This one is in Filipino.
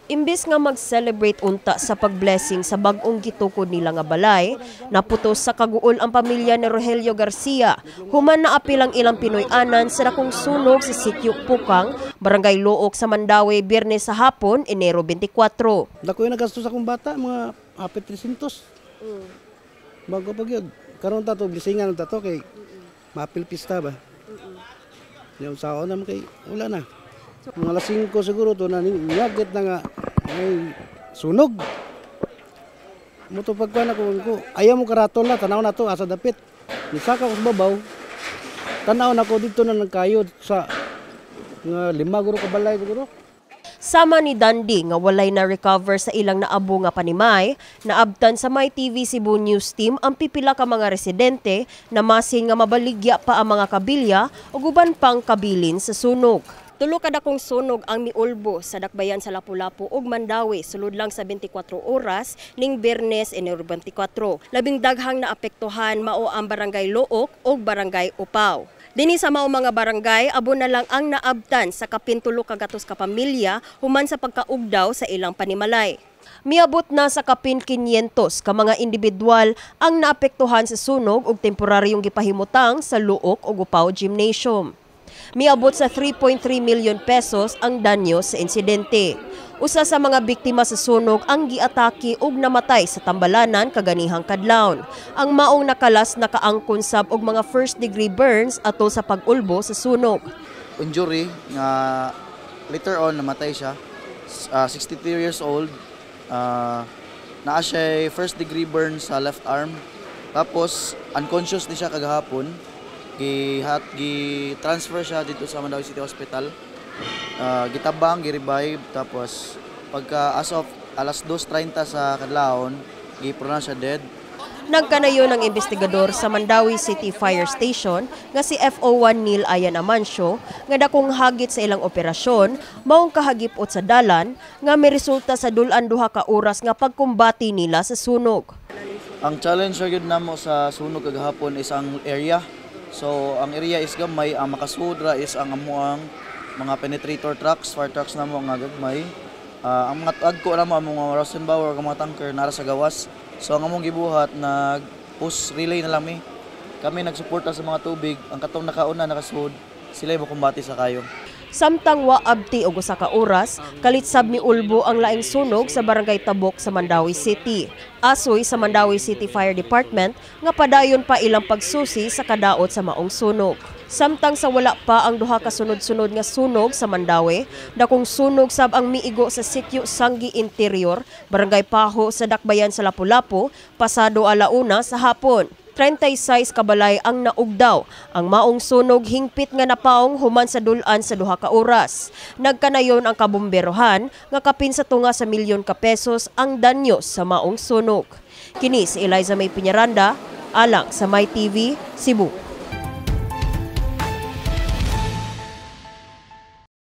Imbes nga mag-celebrate unta sa pag-blessing sa bag-ong gitukod nila nga balay, naputos sa kaguol ang pamilya ni Rogelio Garcia. Human na apil ang ilang Pinoy-anan sa dakong sunog sa Sitio Pukang, Barangay Luok sa Mandaue, Biyernes sa hapon, Enero 24. Dako yung nagastos akong bata, mga hapit 300. Bago pag yun. Karoon tato, blisingan tato kay mapil pista ba? Yung sao naman kay wala na. Mga alas 5 siguro to na niyagit na nga ay sunog. Muto pagkuhan ako, ayaw mo karatol na, tanaw na to, asa dapit. Nisaka ko sa babaw, tanaw na ko dito na nagkayod sa nga 5 guro kabalay siguro. Sama ni Dandi nga walay na recover sa ilang naabo nga panimay, naabtan sa MyTV Cebu News Team ang pipila ka mga residente na masin nga mabaligya pa ang mga kabilya o guban pang kabilin sa sunog. Tulo kada kong sunog ang miulbo sa dakbayan sa Lapu-Lapu ug Mandaue sulod lang sa 24 oras ning Biyernes, Enero 24. Labing daghang naapektuhan mao ang Barangay Luok ug Barangay Upaw. Dinhi sa mao mga barangay abo na lang ang naabtan sa kapintulo ka gatos ka pamilya human sa pagkaugdaw sa ilang panimalay. Miabot na sa kapin 500 ka mga individual ang naapektuhan sa sunog ug temporaryong gipahimutang sa Luok ug Upaw Gymnasium. Miabot sa 3.3 million pesos ang danyo sa insidente. Usa sa mga biktima sa sunog ang giatake ug namatay sa tambalanan kaganihang kadlawon. Ang maong nakalas nakaangkon sab og mga first-degree burns atol sa pag-ulbo sa sunog. Injury nga later on namatay siya. 63 years old. Naa siya first-degree burns sa left arm. Tapos unconscious ni siya kagahapon. Gi-transfer siya dito sa Mandaue City Hospital. Gitabang, gi-revive, tapos pagka as of alas 2:30 sa kadlawon, gi-pronounce siya dead. Nagkanayon ang investigador sa Mandaue City Fire Station nga si FO1 Neil Ayan Amancio nga dakong hagit sa ilang operasyon maong kahagipot sa dalan nga may resulta sa dulan duha ka oras nga pagkumbati nila sa sunog. Ang challenge gyud namo sa sunog kagahapon is ang area. So ang area is gamay, ang makasudra is ang amuang mga penetrator trucks, fire trucks namo nga gagmay. Ang mga agko namo ang mga Rosenbauer nga mga tanker nara sa gawas. So ang among gibuhat nag-push relay na lami. Kami nagsuporta sa mga tubig, ang katong nakauna nakasud, sila makumbati sa kayo. Samtang wa abti og usa ka oras, kalitsab ni ulbo ang laing sunog sa Barangay Tabok sa Mandaue City. Asoy sa Mandaue City Fire Department nga padayon pa ilang pagsusi sa kadaot sa maong sunog. Samtang sa wala pa ang duha ka sunod-sunod nga sunog sa Mandaue, dakong sunog sab ang miigo sa Sitio Sanggi Interior, Barangay Paho sa dakbayan sa Lapu-Lapu, pasado alauna sa hapon. 36 kabalay ang naugdaw. Ang maong sunog hingpit nga napaong human sa dulan sa duha ka oras. Nagkanayon ang kabomberohan nga kapin sa tunga sa milyon ka pesos ang danyo sa maong sunog. Kini si Eliza May Piñaranda, alang sa MyTV, Cebu.